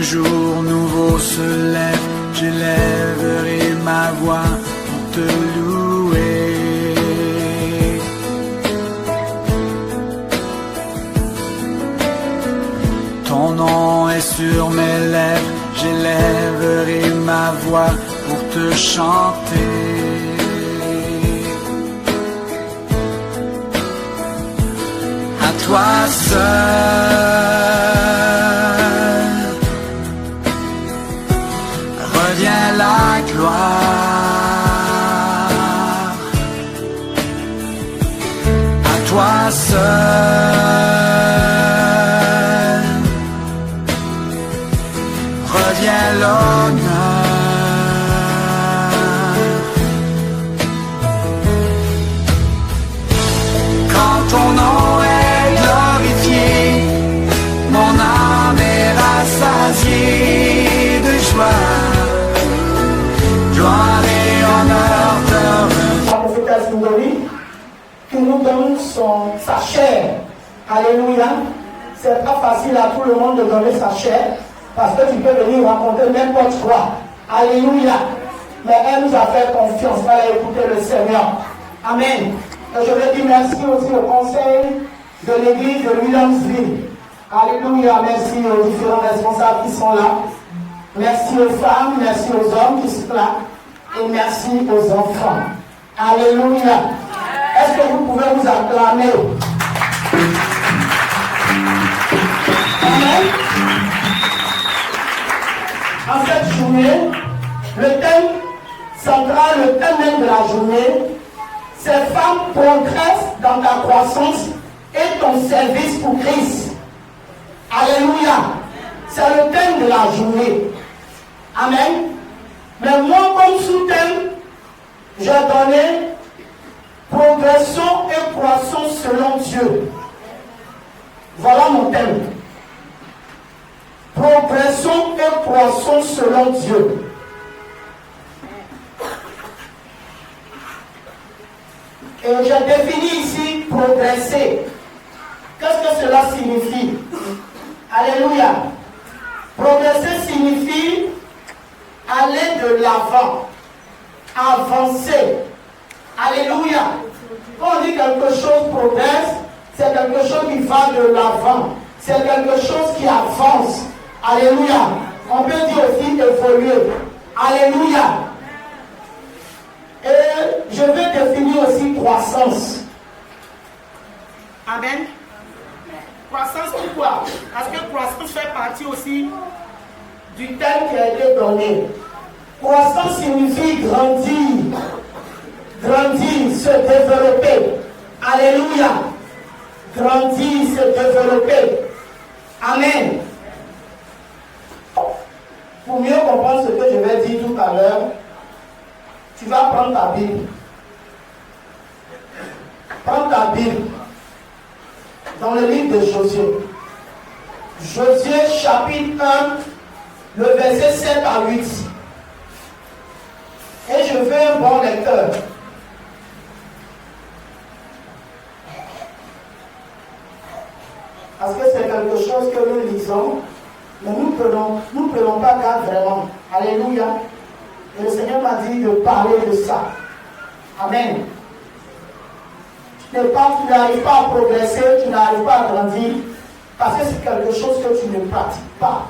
jour nouveau se lève, j'élèverai ma voix pour te louer. Ton nom est sur mes lèvres, j'élèverai ma voix pour te chanter. À toi seul revient la gloire. À toi seul revient l'honneur. Quand ton nom est glorifié, mon âme est rassasiée de joie. Gloire et honneur te reviennent. La prophétesse symbolique qui nous donne sa chair. Alléluia. C'est pas facile à tout le monde de donner sa chair parce que tu peux venir raconter n'importe quoi. Alléluia. Mais elle nous a fait confiance. Elle a écouté le Seigneur. Amen. Et je veux dire merci aussi au conseil de l'église de Williamsville. Alléluia. Merci aux différents responsables qui sont là. Merci aux femmes, merci aux hommes qui sont là. Et merci aux enfants. Alléluia. Est-ce que vous pouvez vous acclamer? Amen. En cette journée, le thème central, le thème même de la journée, c'est femmes progressent dans ta croissance et ton service pour Christ. Alléluia. C'est le thème de la journée. Amen. Mais moi, comme sous-thème, j'ai donné progression et croissance selon Dieu. Voilà mon thème. Progression et croissance selon Dieu. Et j'ai défini ici progresser. Qu'est-ce que cela signifie? Alléluia. Progresser signifie aller de l'avant, avancer. Alléluia. Quand on dit quelque chose progresse, c'est quelque chose qui va de l'avant. C'est quelque chose qui avance. Alléluia. On peut dire aussi évoluer. Alléluia. Et je vais définir aussi croissance. Amen. Croissance, pourquoi? Parce que croissance fait partie aussi du thème qui a été donné. Croissance signifie grandir. Grandir, se développer. Alléluia. Grandir, se développer. Amen. Pour mieux comprendre ce que je vais dire tout à l'heure, tu vas prendre ta Bible. Prends ta Bible. Dans le livre de Josué. Josué chapitre 1, le verset 7 à 8. Et je veux un bon lecteur. Parce que c'est quelque chose que nous lisons, mais nous ne prenons pas garde vraiment. Alléluia. Et le Seigneur m'a dit de parler de ça. Amen. Tu n'arrives pas à progresser, tu n'arrives pas à grandir, parce que c'est quelque chose que tu ne pratiques pas.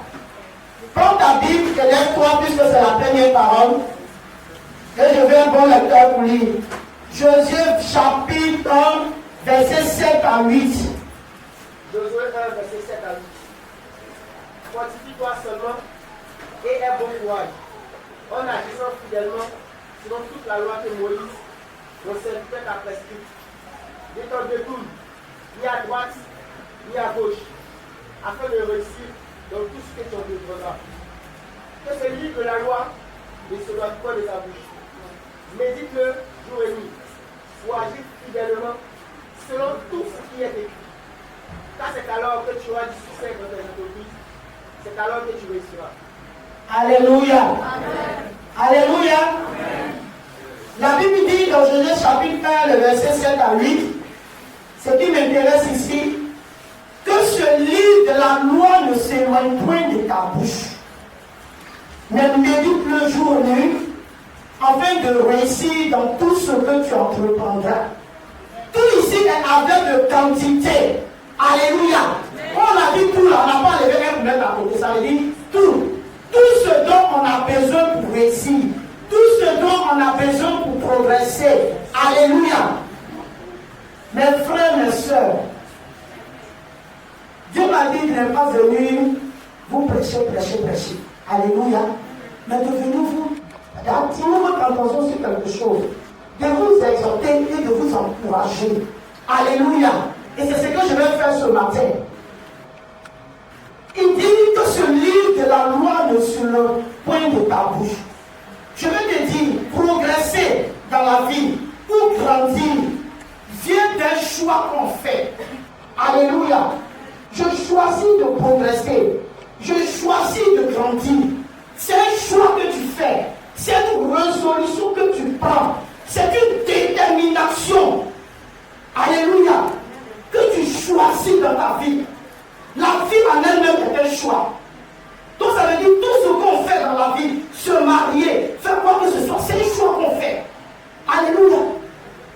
Prends ta Bible et lève-toi, puisque c'est la première parole. Et je veux un bon lecteur pour lire. Josué chapitre 1, verset 7 à 8. Josué 1, verset 7 à 8. Fortifie-toi seulement et aie bon courage, en agissant fidèlement selon toute la loi que Moïse, ton serviteur, t'a prescrite. Ne t'en détourne ni à droite ni à gauche, afin de réussir dans tout ce que tu entreprendras. Que ce livre de la loi ne se doit pas de ta bouche. Médite-le jour et nuit, pour agir fidèlement selon tout ce qui est écrit. Car c'est alors que tu auras du succès dans tes entreprises, c'est alors que tu réussiras. Alléluia. Amen. Alléluia. Amen. La Bible dit dans Josué chapitre 1, le verset 7 à 8, ce qui m'intéresse ici, que ce livre de la loi ne s'éloigne point de ta bouche. mais médite le jour et nuit, afin de réussir dans tout ce que tu entreprendras. Tout ici est avec de quantité. Alléluia. On a dit tout là, on n'a pas levé un pour mettre à côté. Ça veut dire tout. Tout ce dont on a besoin pour réussir. Tout ce dont on a besoin pour progresser. Alléluia. Mes frères, mes soeurs, Dieu m'a dit qu'il n'est pas venu vous prêcher. Alléluia. Mais devenez-vous, attirez votre attention sur quelque chose. De vous exhorter et de vous encourager. Alléluia. Et c'est ce que je vais faire ce matin. Il dit que ce livre de la loi ne sur le point de ta bouche. Je vais te dire, progresser dans la vie ou grandir vient d'un choix qu'on fait. Alléluia. Je choisis de progresser. Je choisis de grandir. C'est un choix que tu fais. C'est une résolution que tu prends. C'est une détermination. Alléluia. Que tu choisis dans ta vie. La vie en elle-même est un choix. Donc ça veut dire tout ce qu'on fait dans la vie, se marier, faire quoi que ce soit, c'est un choix qu'on fait. Alléluia.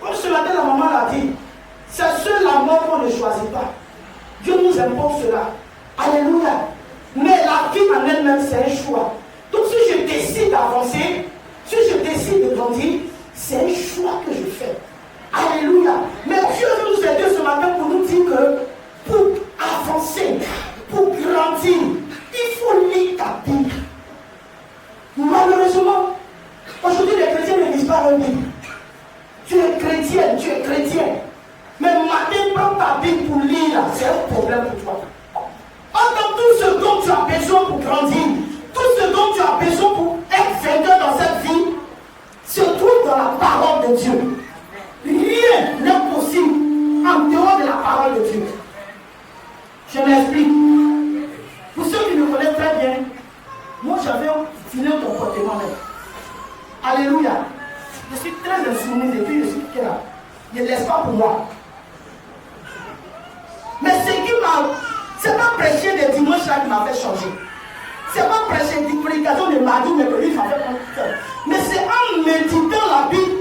Comme ce matin la maman l'a dit, c'est seul la mort qu'on ne choisit pas. Dieu nous impose cela. Alléluia. Mais la vie en elle-même, c'est un choix. Donc si je décide d'avancer, si je décide de grandir, c'est un choix que je fais. Alléluia. Mais Dieu veut nous aider ce matin pour nous dire que pour avancer, pour grandir, il faut lire ta Bible. Malheureusement, aujourd'hui les chrétiens ne lisent pas leur Bible. Tu es chrétien. Mais matin, prends ta Bible pour lire, c'est un problème pour toi. Entends tout ce dont tu as besoin pour grandir, tout ce dont tu as besoin pour être vainqueur dans cette vie, se trouve dans la parole de Dieu. Rien n'est possible en dehors de la parole de Dieu. Je m'explique. Pour ceux qui me connaissent très bien, moi j'avais filé un comportement là. Alléluia. Je suis très insoumise et puis je suis là. Je ne laisse pas pour moi. Mais ce qui m'a. C'est pas prêcher des dimanches là qui m'a fait changer. C'est pas prêcher des prédications de mardi, mercredi qui m'a fait changer. Mais c'est en méditant la Bible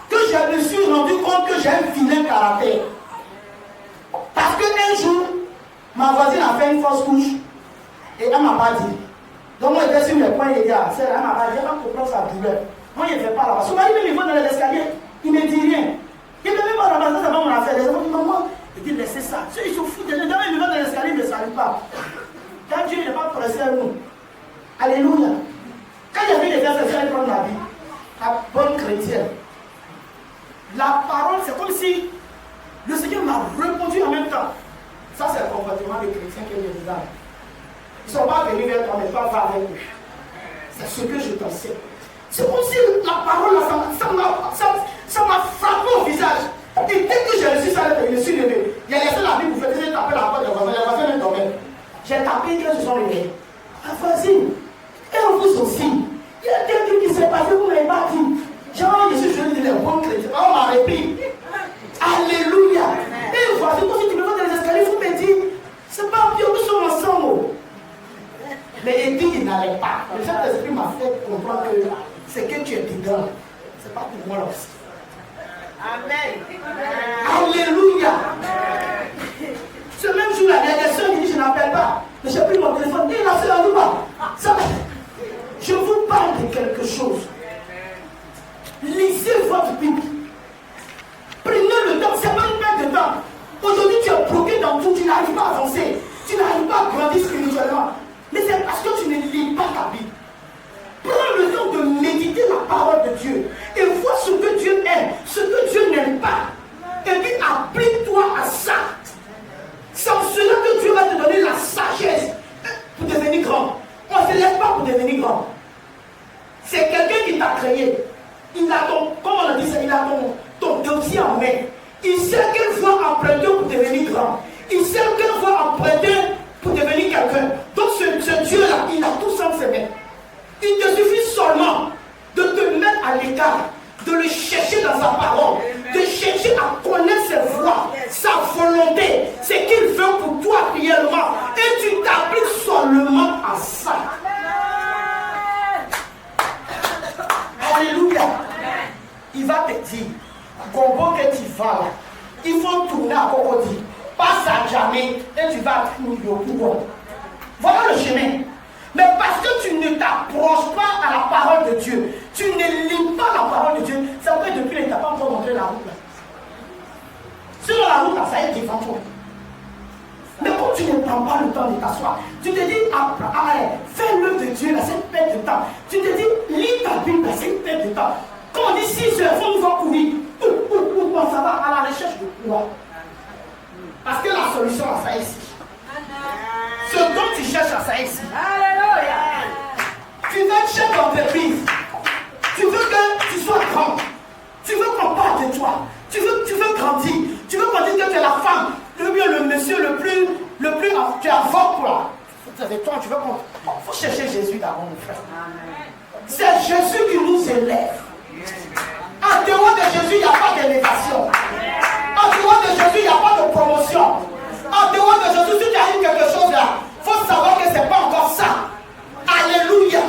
que je me suis rendu compte que j'ai un vilain caractère. Parce qu'un jour, ma voisine a fait une fausse couche et elle ne m'a pas dit. Donc moi j'étais sur mes points et elle m'a pas dit, elle va comprendre sa douleur. Moi je ne fais pas là-bas. Son mari même il va dans l'escalier, il ne me dit rien. Il ne me dit pas là-bas, ça va mon affaire. Les enfants disent, maman, il dit laissez ça. Ceux ils se foutent des gens, il va dans l'escalier, il ne salue pas. Quand Dieu n'est pas pressé à nous. Alléluia. Quand il y avait des versets, il prendre la vie. La bonne chrétienne. La parole, c'est comme si le Seigneur m'a répondu en même temps. Ça, c'est le comportement des chrétiens qui est dedans. Ils ne sont pas venus vers toi, mais toi, va avec eux. C'est ce que je t'enseigne. C'est comme si la parole, ça m'a frappé au visage. Et dès que j'ai reçu ça, je me suis levé. J'ai laissé la Bible pour faire taper la porte des voisins. Les voisins dormaient. J'ai tapé qu'ils se sont réveillés. La voisine, et vous aussi. Il y a quelqu'un qui s'est passé, vous ne m'avez pas dit. Genre, je suis venu de les bons chrétiens. On m'a répris. Alléluia. Et voici, quand tu me vois dans les escaliers, vous me dites, c'est pas bien, nous sommes ensemble. Mais il dit, il n'allait pas. Le Saint-Esprit m'a fait comprendre que c'est que tu es dedans. C'est pas pour moi là aussi. Amen. Alléluia. Ce même jour-là, il y a des soeurs qui disent, je n'appelle pas. Mais j'ai pris mon téléphone, et la sœur n'allume pas. Je vous parle de quelque chose. Lisez votre Bible. Prenez le temps, c'est pas une perte de temps. Aujourd'hui, tu es bloqué dans tout, tu n'arrives pas à avancer. Tu n'arrives pas à grandir spirituellement. Mais c'est parce que tu ne lis pas ta Bible. Prends le temps de méditer la parole de Dieu. Et vois ce que Dieu aime, ce que Dieu n'aime pas. Et puis applique-toi à ça. C'est en cela que Dieu va te donner la sagesse pour devenir grand. On ne se laisse pas pour devenir grand. C'est quelqu'un qui t'a créé. Il a ton, comme on a dit ça, il a ton dossier en main. Il sait quelle voie emprunter pour devenir grand. Il sait quelle voie emprunter pour devenir quelqu'un. Donc ce Dieu-là, il a tout ça en ses mains. Il te suffit seulement de te mettre à l'écart, de le chercher dans sa parole, de chercher à connaître ses voies, sa volonté, ce qu'il veut pour toi réellement. Et tu t'appliques seulement à ça. Pourquoi? Voilà le chemin. Mais parce que tu ne t'approches pas à la parole de Dieu, tu ne lis pas la parole de Dieu, ça peut être depuis les pas encore montré la route là. Sur la route là, ça y est devant toi. Mais quand tu ne prends pas le temps de t'asseoir, tu te dis, fais l'œuvre de Dieu là, c'est une perte de temps. Tu te dis, lis ta Bible là, c'est une perte de temps. Quand on dit 6 heures, il faut nous voir courir. Ça va à la recherche de quoi? Parce que la solution là, ça est ici. Ce dont tu cherches à ça ici. Alléluia. Tu veux être chef d'entreprise. Tu veux que tu sois grand. Tu veux qu'on parle de toi. Tu veux grandir. Tu veux qu'on dise que tu es la femme, le monsieur le plus tu es en forme pour là. Toi, tu veux qu'on. Il faut chercher Jésus d'abord, mon frère. C'est Jésus qui nous élève. En dehors de Jésus, il n'y a pas d'élévation. En dehors de Jésus, il n'y a pas de promotion. En dehors de Jésus, si tu as eu quelque chose là, il faut savoir que ce n'est pas encore ça. Alléluia.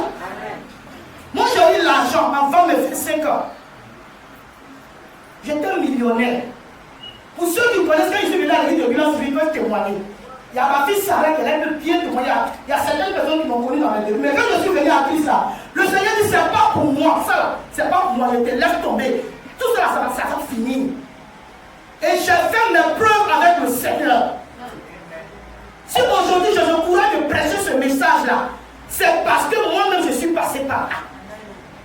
Moi, j'ai eu l'argent avant mes 25 ans. J'étais un millionnaire. Pour ceux qui connaissent, quand je suis venu à l'église de Bilan, ils peuvent témoigner. Il y a ma fille Sarah qui est un peu bien témoigner. Il y a certaines personnes qui m'ont connu dans mes débuts. Mais quand je suis venu à Christ là, le Seigneur dit c'est pas pour moi. Ça, c'est pas pour moi. Je te laisse tomber. Tout ça, ça va finir. Et j'ai fait mes preuves avec le Seigneur. Si aujourd'hui j'ai le courage de prêcher ce message-là, c'est parce que moi-même je suis passé par là.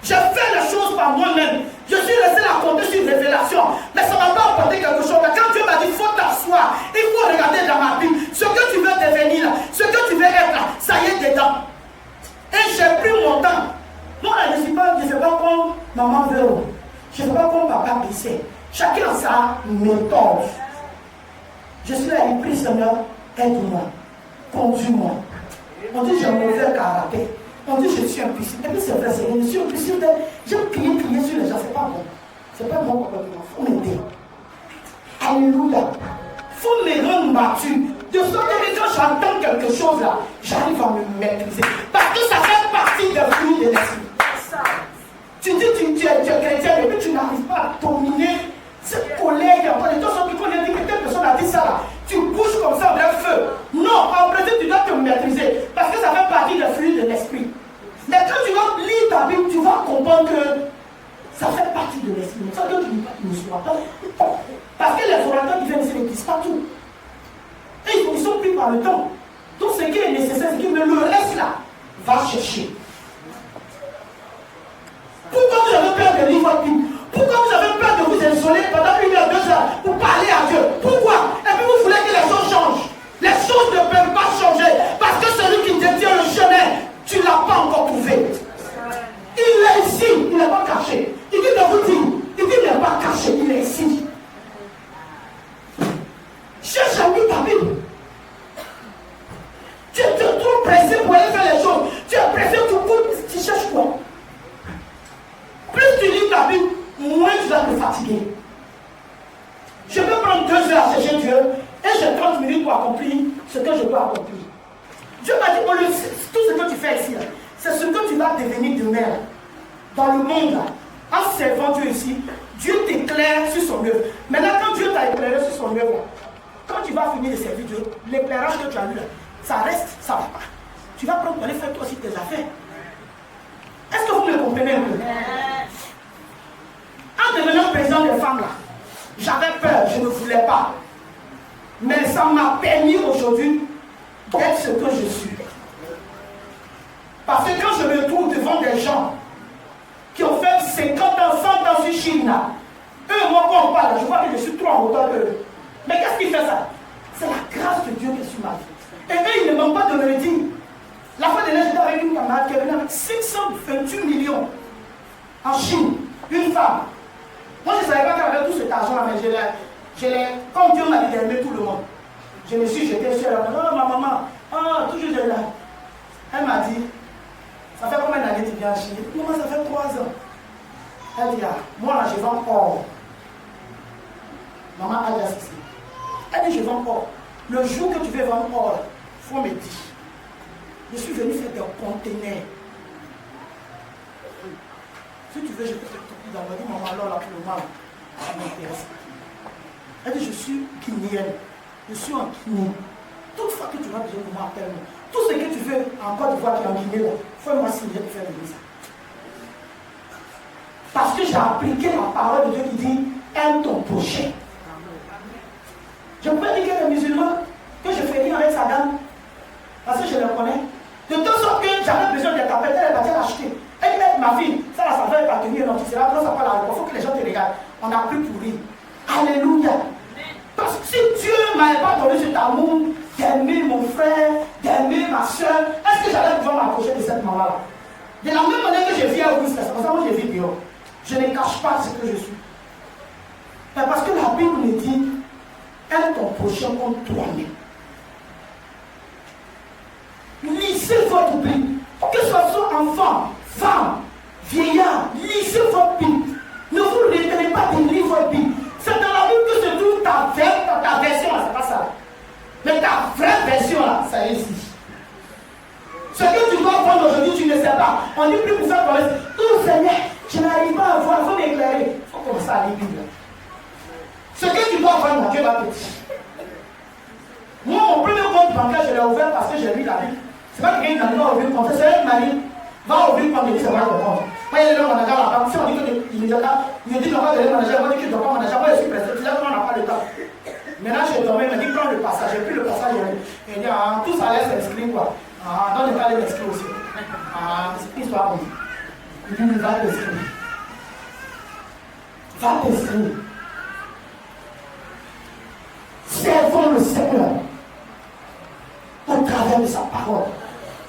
J'ai fait les choses par moi-même. Je suis resté là à compter sur une révélation. Mais ça ne m'a pas apporté quelque chose. Mais quand Dieu m'a dit, il faut t'asseoir, il faut regarder dans ma Bible. Ce que tu veux devenir là, ce que tu veux être là, ça y est dedans. Et j'ai pris mon temps. Moi, je ne fais pas comme maman Véro. Je ne fais pas comme papa Bissé. Chacun a sa méthode. Je suis là, il prie, Seigneur, aide-moi, conduis-moi. On dit j'ai un mauvais caractère. On dit je suis impuissant. Et puis c'est vrai, c'est je suis impuissant. J'aime crier sur les gens, c'est pas bon. C'est pas bon pour il faut m'aider. Alléluia. Il faut me rendre mature. De sorte que quand j'entends quelque chose là, j'arrive à me maîtriser. Parce que ça fait partie des fruits de l'esprit. Tu dis tu es chrétien, mais tu n'arrives pas à dominer cette colère. Il y a pas de temps qu'on a dit que telle personne a dit ça là. Tu bouges comme ça en plein feu. Non, en principe, tu dois te maîtriser. Parce que ça fait partie des fruits de l'esprit. Mais quand tu vas lire ta Bible, tu vas comprendre que ça fait partie de l'esprit. Ça que tu ne sois pas. Parce que les orateurs qui viennent ici ne disent pas tout. Et ils sont pris par le temps. Donc ce qui est nécessaire, c'est que le reste là, va chercher. Pourquoi vous avez peur de lire votre Bible? Pourquoi vous avez peur de vous isoler pendant 1 heure, 2 heures pour parler à Dieu? Pourquoi? Et puis vous voulez que les choses changent. Les choses ne peuvent pas changer parce que celui qui détient le chemin, tu ne l'as pas encore trouvé. Il est ici, il n'est pas caché. Il dit de vous dire, il dit il n'est pas caché, il est ici. Cherche à lire ta Bible. Tu es trop pressé pour aller faire les choses. Tu es pressé pour tu cherches quoi? Plus tu lis ta Bible, moins tu vas te fatiguer. Je peux prendre 2 heures à chercher Dieu et j'ai 30 minutes pour accomplir ce que je dois accomplir. Dieu m'a dit, tout ce que tu fais ici, c'est ce que tu vas devenir demain. Dans le monde, là, en servant Dieu ici, Dieu t'éclaire sur son œuvre. Maintenant, quand Dieu t'a éclairé sur son œuvre, quand tu vas finir de servir Dieu, l'éclairage que tu as eu là, ça reste, ça va pas. Tu vas prendre pour aller faire toi aussi tes affaires. Est-ce que vous me comprenez un peu? En devenant président des femmes là, j'avais peur, je ne voulais pas. Mais ça m'a permis aujourd'hui d'être ce que je suis. Parce que quand je me trouve devant des gens qui ont fait 50 ans, 100 ans sur Chine là, eux et moi quand on parle, je vois que je suis trop en hauteur qu'eux. Mais qu'est-ce qui fait ça? C'est la grâce de Dieu qui est sur ma vie. Et eux, ils ne manquent pas de me le dire. La fois dernière, j'étais avec une camarade qui est venue avec 528 millions en Chine, une femme. Moi, je ne savais pas qu'elle avait tout cet argent-là, mais comme Dieu m'a dit d'aimer tout le monde, je me suis jeté sur elle. Oh, ma maman, toujours je là. Elle m'a dit, ça fait combien d'années que tu viens en Chine? Maman, ça fait 3 ans. Elle dit, moi là, je vends or. Maman a dit assisté. Elle dit, je vends or. Le jour que tu veux vendre or, il faut me dire. Je suis venu faire des conteneurs. Si tu veux, je peux te couper dans le dit, maman, alors là, pour le mal, ça m'intéresse. Elle dit, je suis guinéenne. Je suis en Guinée. Toutefois, que tu as besoin de moi, appelle-moi. Tout ce que tu veux en Côte d'Ivoire qui est en Guinée, là, fais-moi signer pour faire l'église. Parce que j'ai appliqué la parole de Dieu qui dit aime ton prochain. Je peux dire que les musulmans, que je fais venir avec sa dame, parce que je le connais, de telle sorte que j'avais besoin de taper, elle est partie l'acheter. Elle dit, ma fille, ça va pas tenir, non, tu seras, non, ça va la il faut que les gens te regardent. On a pris pour rire. Alléluia. Parce que si Dieu ne m'avait pas donné cet amour d'aimer mon frère, d'aimer ma soeur, est-ce que j'allais pouvoir m'approcher de cette maman-là? De la même manière que je vis à Auguste, c'est pour ça que moi je vis dehors. Je ne cache pas ce que je suis. Mais parce que la Bible me dit, aime ton prochain comme toi-même. Lisez votre Bible. Que ce soit enfant, femme, vieillard, lisez votre Bible. Ne vous retenez pas de lire votre Bible. C'est dans la Bible que se trouve ta version là, c'est pas ça. Mais ta vraie version là, ça est ici. Ce que tu dois prendre aujourd'hui, tu ne sais pas. On dit plus pour ça qu'on laisse. Oh Seigneur, je n'arrive pas à voir, il faut m'éclairer. Il faut commencer à lire la Bible. Ce que tu dois prendre, Dieu va te dire. Moi, mon premier compte bancaire, je l'ai ouvert parce que j'ai lu la Bible. C'est pas quelqu'un qui va ouvrir le compte, c'est un mari. Va ouvrir le compte et dit c'est moi le compte. Moi, il y a le manager là-bas. Si on dit qu'il me dit qu'on va donner le manager, moi, je dis qu'il ne doit pas manager. Moi, je suis pressé. Finalement, on n'a pas le temps. Maintenant, je suis tombé, il m'a dit prends le passage. J'ai pris le passage. Il dit ah, tout ça laisse s'inscrire quoi. Ah, non, il va aller m'inscrire aussi. Ah, c'est une histoire comme ça. Il dit va t'inscrire. Va t'inscrire. Servons le Seigneur au travers de sa parole.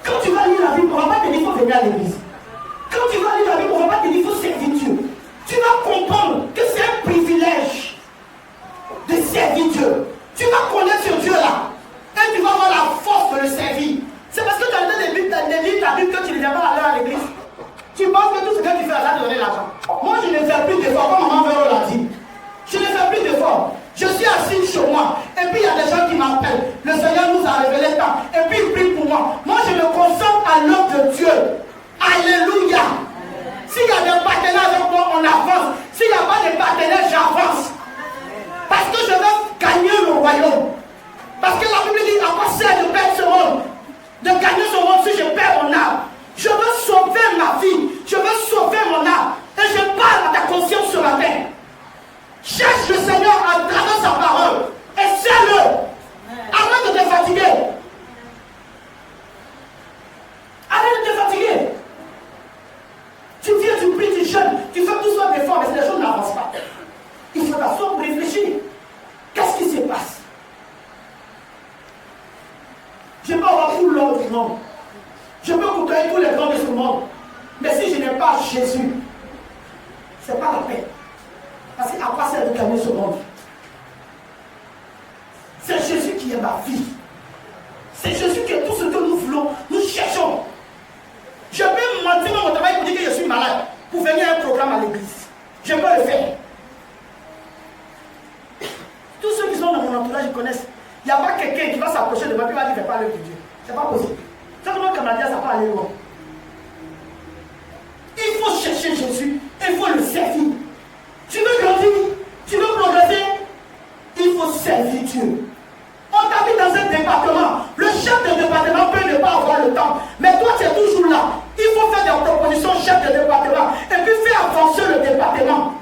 Quand tu vas lire la Bible, on ne va pas te dire qu'il faut venir à l'église. Quand tu vas lire la Bible, on ne va pas te dire qu'il faut servir Dieu. Tu vas comprendre que c'est un privilège de servir Dieu. Tu vas connaître ce Dieu-là et tu vas avoir la force de le servir. C'est parce que tu as donné des livres ta Bible que tu ne viens pas aller à l'église. Tu penses que tout ce que tu fais, ça te donner l'argent. Moi, je ne fais plus d'efforts, comme maman Véro l'a dit. Je ne fais plus d'efforts. Je suis assis chez moi. Et puis il y a des gens qui m'appellent. Le Seigneur nous a révélé ça. Et puis il prie pour moi. Moi, je me concentre à l'œuvre de Dieu. Alléluia. S'il y a des partenaires avec moi, on avance. S'il n'y a pas de partenaires, j'avance. Parce que je veux gagner le royaume. Parce que la Bible dit, à quoi sert de perdre ce monde? De gagner ce monde si je perds mon âme. Je veux sauver ma vie. Je veux sauver mon âme. Et je parle à ta conscience ce matin. Cherche le Seigneur à travers sa parole. Et sers-le. Arrête de te fatiguer. Arrête de te fatiguer. Tu viens, tu pries, tu jeûnes, tu fais tout ça d'efforts, mais les choses n'avancent pas. Il faut t'asseoir pour réfléchir. Qu'est-ce qui se passe? Je peux avoir tout l'ordre du monde. Je peux côtoyer tous les grands de ce monde. Mais si je n'ai pas Jésus, ce n'est pas la paix. Parce qu'à quoi sert de gagner ce monde? C'est Jésus qui est ma vie. C'est Jésus qui est tout ce que nous voulons, nous cherchons. Je peux mentir dans mon travail pour dire que je suis malade, pour venir à un programme à l'église. Je peux le faire. Tous ceux qui sont dans mon entourage, ils connaissent. Il n'y a pas quelqu'un qui va s'approcher de moi et va dire, fais pas l'œuvre de Dieu. C'est pas possible. C'est comme un Canadien, ça va aller loin. Il faut chercher Jésus, il faut le servir. Tu veux grandir, tu veux progresser, il faut servir Dieu. On t'habite dans un département. Le chef de département peut ne pas avoir le temps. Mais toi, tu es toujours là. Il faut faire des propositions au chef de département. Et puis faire avancer le département.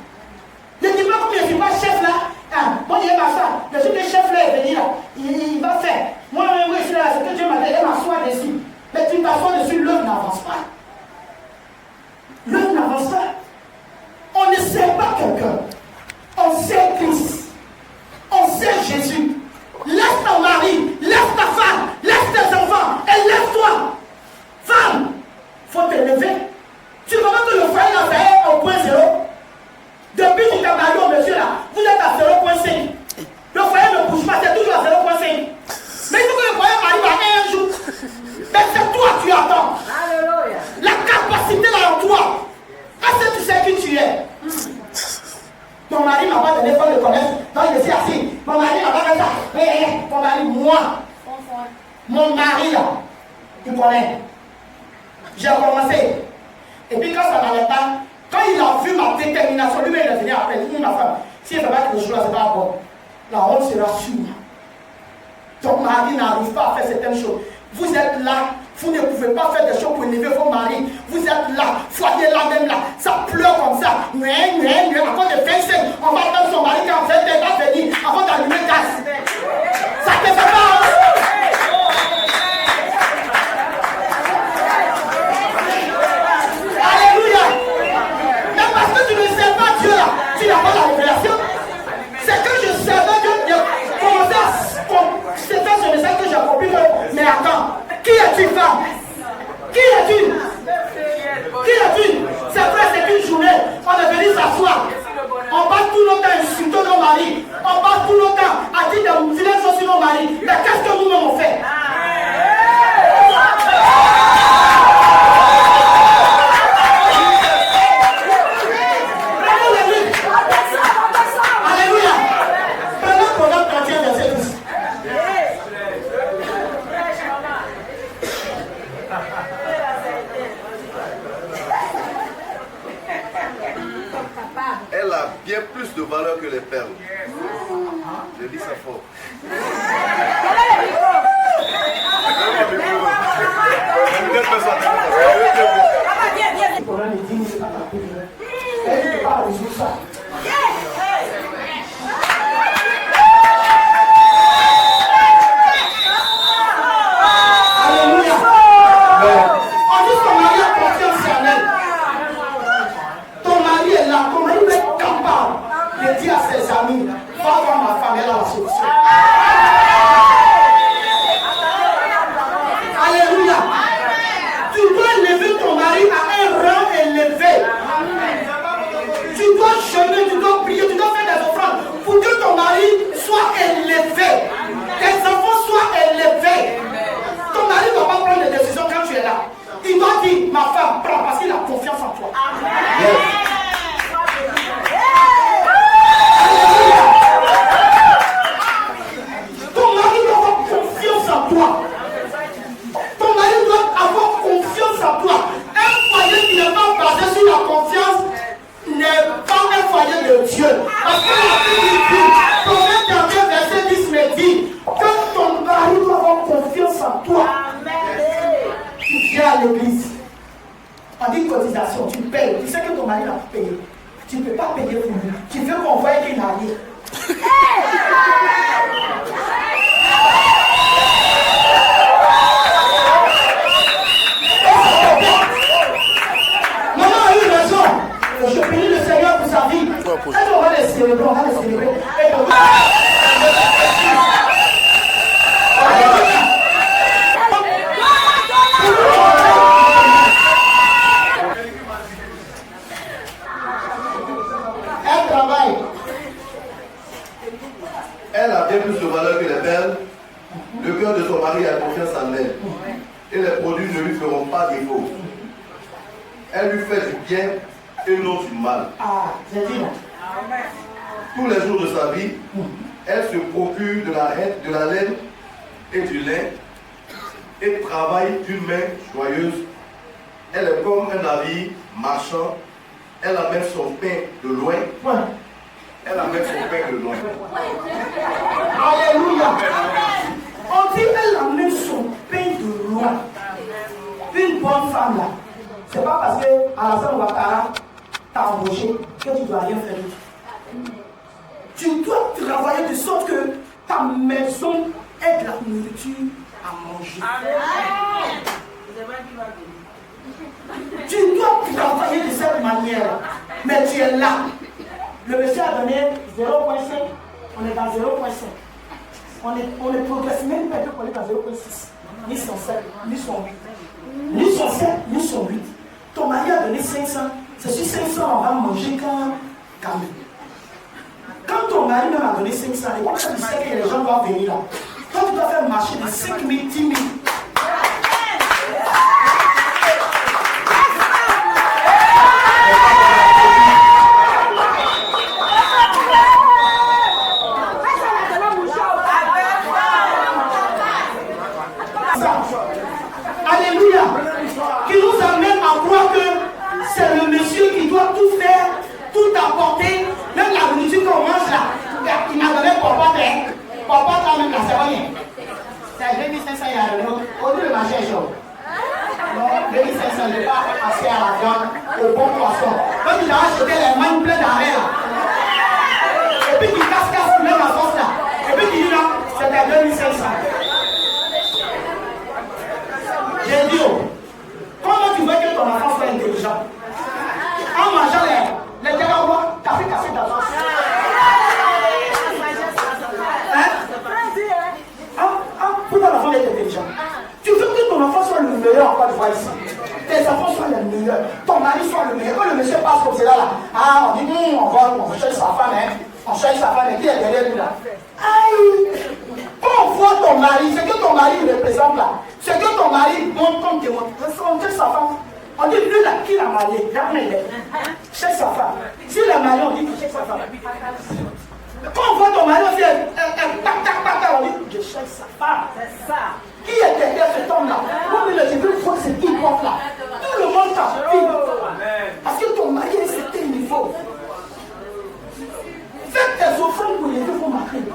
Ne dis pas comme je ne suis pas chef là. Moi, il est ma soeur. Je suis le chef là, il est venu là. Il va faire. Moi, je suis là. C'est que Dieu m'a dit, il m'assoit dessus. Mais tu t'assois dessus, l'œuvre n'avance pas. L'œuvre n'avance pas. On ne sait pas quelqu'un. On sait Christ. On sait Jésus. Laisse ton mari, laisse ta femme, laisse tes enfants et lève-toi. Femme, il faut te lever. Tu comprends que le foyer là, c'est au point zéro. Depuis que tu t'es marié au monsieur là, vous êtes à 0.5. Le foyer ne bouge pas, c'est toujours à 0.5. Mais il faut que le foyer arrive à un jour. Mais c'est toi qui attends. Alléluia. La capacité là en toi. Est-ce que tu sais qui tu es? Mon mari m'a pas donné, il faut le connaître. Donc je suis assis. Mon mari m'a pas fait ça. Mon mari, moi. Mon mari là, tu connais. J'ai commencé. Et puis quand ça n'allait pas, quand il a vu ma détermination, lui-même il est venu après. Il dit ma femme, si elle ne fait pas quelque chose là, c'est pas bon. La honte sera sur moi. ton mari n'arrive pas à faire certaines choses. Vous êtes là, vous ne pouvez pas faire des choses pour élever vos maris. Vous êtes là, foyer là même là, ça pleure comme ça. À cause de 25, on va attendre son mari quand 21 va venir avant d'allumer le gaz. Ça te fait pas. Alléluia. Mais parce que tu ne sais pas Dieu là, tu n'as pas la révélation. C'est que je savais que c'est ça ce message que j'ai compris. Mais attends, qui es-tu, femme? Qui es-tu? Qui es-tu? C'est vrai, c'est une journée, on est venu s'asseoir. On passe tout le temps à insulter nos maris. On passe tout le temps à dire des vilaines choses sur nos maris. Mais qu'est-ce que nous-mêmes on fait? Alléluia. Prenons Proverbe 31, verset 10. Elle a bien plus de valeur que les perles. Je dis ça fort. Le problème est 10 000 à ta vie. Elle ne peut pas résoudre ça. Alléluia. On dit que ton mari a confiance en elle. Ton mari est là, ton mari est capable de dire à ses amis, va voir ma femme, elle a la solution. Alléluia. Tu dois élever ton mari à un rang élevé. Tu dois jeûner, tu dois prier, tu dois faire des offrandes pour que ton mari soit élevé. Tes enfants soient élevés. Ton mari ne doit pas prendre des décisions quand tu es là. Il doit dire, ma femme, prends parce qu'il a confiance en toi. Ton mari doit avoir confiance en toi. Ton mari doit avoir confiance en toi. Un foyer qui n'est pas basé sur la confiance n'est pas un foyer de Dieu. Parce que la Bible dit, Proverbe 31, verset 10 me dit que ton mari doit avoir confiance en toi. Tu viens à l'église. On dit cotisation, tu payes. Tu sais que ton mari n'a pas payé. Tu ne peux pas payer pour lui. Tu veux qu'on voie qu'il n'a rien. Maman a eu raison. Je bénis le Seigneur pour sa vie. Est-ce qu'on va les célébrer? On va les célébrer. Elle travaille. Elle a bien plus de valeur que les perles. Le cœur de son mari a confiance en elle. Et les produits ne lui feront pas défaut. Elle lui fait du bien et non du mal. Ah, j'ai dit non. Tous les jours de sa vie, elle se procure de la laine et du lin et travaille d'une main joyeuse. Elle est comme un navire marchand. Elle amène son pain de loin. Ouais. Elle amène son pain de loin. Alléluia. On dit qu'elle amène son pain de loin. Une bonne femme là. C'est pas parce que Alassane Ouattara t'a embauché que tu dois rien faire d'autre. Tu dois travailler de sorte que ta maison ait de la nourriture à manger. Tu dois travailler de cette manière. Mais tu es là. Le monsieur a donné 0,5. On est dans 0,5. On ne progresse même pas qu'on est dans 0,6. Ni son 7, ni son 8. Ni son 7, ni son 8. Ton mari a donné 500. C'est sur 500 on va manger quand même. Quand ton mari même a donné 500, et quand tu sais que les gens doivent venir là, toi tu dois faire marcher de 5 000, 10 000. Alléluia. Qui nous amène à croire que c'est le monsieur qui doit tout faire, tout apporter, même la nourriture qu'on mange là. Il m'a donné papa, papa là même là, c'est rien. gingembre. Non, 2500, je n'ai pas assez à la viande, au bon poisson. Donc il a acheté les mains pleines d'arrêt là. Et puis il casse, il met la sauce là. Et puis il dit là, c'était 2500. J'ai dit, oh, comment tu veux que ton enfant soit intelligent? En mangeant les dialogues, t'as fait casser ta sauce. Pour ton enfant être intelligent. Tu veux que ton enfant soit le meilleur en Côte d'Ivoire ici. Tes enfants soient les meilleurs. Ton mari soit le meilleur. Quand le monsieur passe comme cela là, on dit, on cherche sa femme, hein. On cherche sa femme, et qui est derrière lui là? Aïe! Quand on voit ton mari, ce que ton mari représente là, ce que ton mari montre comme témoin, on cherche sa femme. On dit, lui là, qui l'a marié? Cherche sa femme. S'il l'a marié, on dit, cherche sa femme. Quand on voit ton mari, on dit, on dit, je cherche sa femme. C'est ça. Qui est derrière cet homme-là? Moi, je veux voir ce qu'il porte là. Tout le monde t'appuie. Parce que ton mari est à un certain niveau. Faites tes offrandes pour aider vos maris.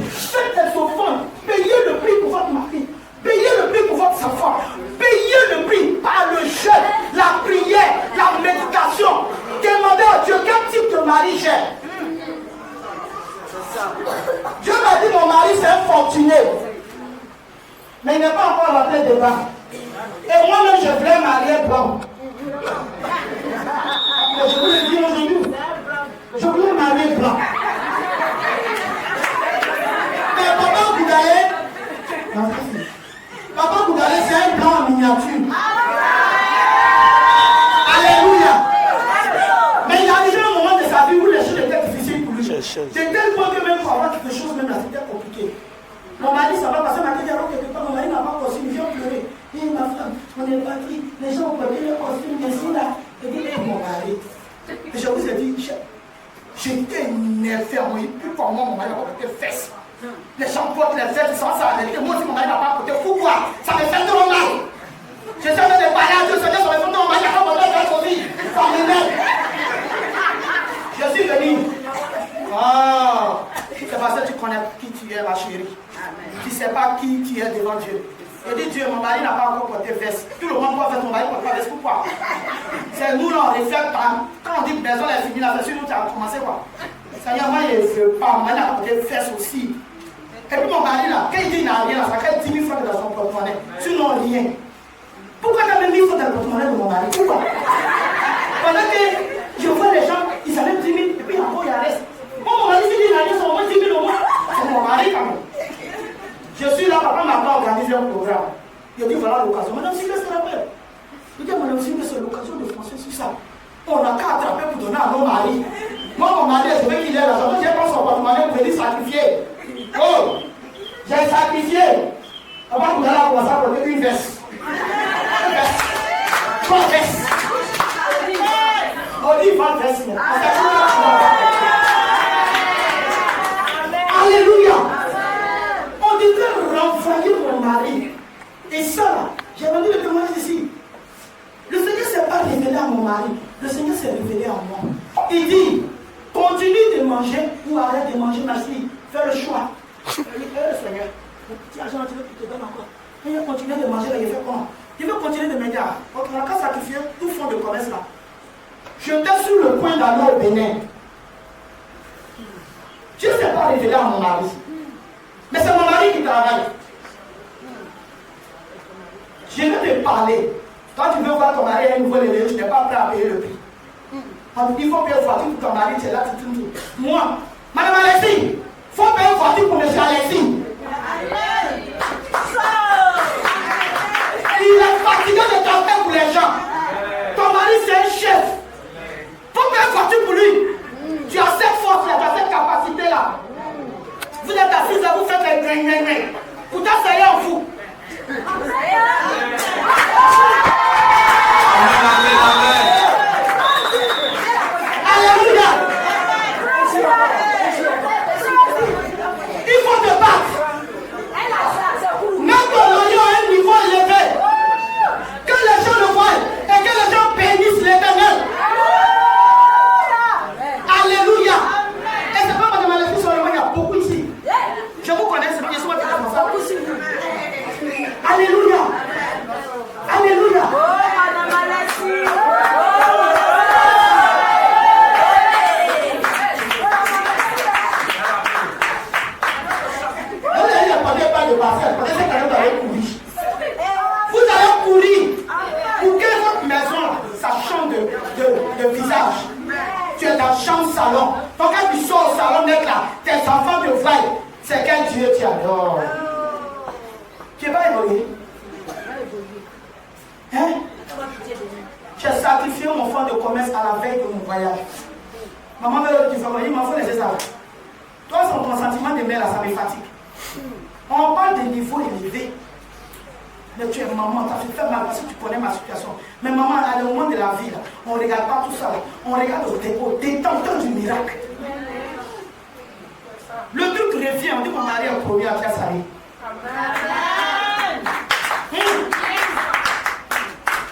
Faites tes offrandes. Payez le prix pour votre mari. Payez le prix pour votre enfant. Payez le prix par le jeûne, la prière, la méditation. Demandez à Dieu quel type de mari j'ai. Dieu m'a dit mon mari c'est un fortuné. Mais il n'est pas encore rentré dedans. Et moi-même je voulais marier blanc. Je vous le dis aujourd'hui. Je voulais marier blanc. Mais Papa Boudaye, c'est un blanc en miniature. Alléluia. Mais il arrivait un moment de sa vie où les choses étaient difficiles pour lui. C'est tel point que même pour avoir quelque chose, même là, c'était compliqué. Mon mari, ça va passer, ma tête, alors quelque part, mon mari n'a pas costume, il vient pleurer. Et ma femme, on est parti, les gens ont pris le costume, ici, là. Et dit, mon mari. Et je vous ai dit, j'étais énervé, plus pour moi, mon mari n'a pas porté fesses. Les gens portent les fesses sans ça, et moi aussi, mon mari n'a pas porté. Pourquoi? Ça me fait trop mal. Je suis en train de parler à Dieu, Seigneur, ça me fait trop mal, il n'a pas porté fesses aussi. Ça m'énerve. Je suis venu. Oh, c'est parce que tu connais qui tu es, ma chérie. Tu ne sais pas qui tu es devant Dieu. Je dis Dieu, mon mari n'a pas encore porté veste. Tout le monde peut faire ton mari porte pas veste. Pourquoi? C'est nous là, on reflète pas. Quand on dit que personne est fini là, c'est sur nous, tu as commencé quoi. Seigneur, moi je ne veux pas, mon mari n'a pas porté veste aussi. Et puis mon mari là, quand il dit qu'il n'a rien, ça fait 10 000 francs dans son porte-monnaie. Sinon rien. Pourquoi tu as mis 1000 francs dans le porte-monnaie de mon mari? Pourquoi? Pendant que je vois les gens, ils avaient 10 000 et puis encore il reste. Mon mari s'il dit qu'il n'a rien, c'est au moins 10 000 au moins. C'est mon mari quand même. Je suis là, papa m'a pas organisé un programme. Il a dit voilà l'occasion. Madame Sylvie se rappelle. Il dit Madame Sylvie, c'est l'occasion de français sur ça. On n'a qu'à attraper pour donner à nos maris. Moi, mon mari, je veux qu'il ait l'argent. J'ai pas son porte-monnaie pour venir sacrifier. Oh, j'ai sacrifié. Avant que vous allez commencer à porter une veste. Une veste. Trois vestes. On dit pas de veste. Alléluia. On devait renvoyer mon mari. Et ça, j'ai vendu le témoignage ici. Le Seigneur ne s'est pas révélé à mon mari. Le Seigneur s'est révélé à moi. Il dit, continue de manger ou arrête de manger, merci. Fais le choix. Il dit, Seigneur, le petit argent, tu veux qu'il te donne encore. Il va continuer de manger, là, il fait comment? Il veut continuer de m'aider. On n'a qu'à sacrifier tout fond de commerce là. J'étais sur le point d'aller au Bénin. Dieu ne s'est pas révélé à mon mari. Mais c'est mon mari qui travaille. Je vais te parler. Quand tu veux voir ton mari à un nouveau élevé, tu n'es pas prêt à payer le prix. Il faut payer une voiture pour ton mari, tu es là, tu tournes. Moi, Madame Alexis, il faut payer une voiture pour M. Alexis. Il est fatigué de travailler pour les gens. Ton mari, c'est un chef. Il faut payer une voiture pour lui. Tu as cette force-là, tu as cette capacité-là. Vous êtes assis là, vous faites les grain. Pourtant, c'est rien en vous. Alléluia. Il faut te battre. salon. Donc quand tu sors au salon, net là, tes enfants te voient. C'est quel Dieu tu adores. Tu n'es pas évolué. Hein? J'ai sacrifié mon fonds de commerce à la veille de mon voyage. Maman veut que tu fasses, il m'en faut laisser ça. Toi, ton sentiment de mère là, ça me fatigue. On parle de niveau élevé. Mais tu es maman, ça te fait mal parce que tu connais ma situation. Mais maman, à le moment de la vie, là, on ne regarde pas tout ça. Là. On regarde au détenteur du miracle. Le truc revient, on dit mon mari est premier à faire sa vie.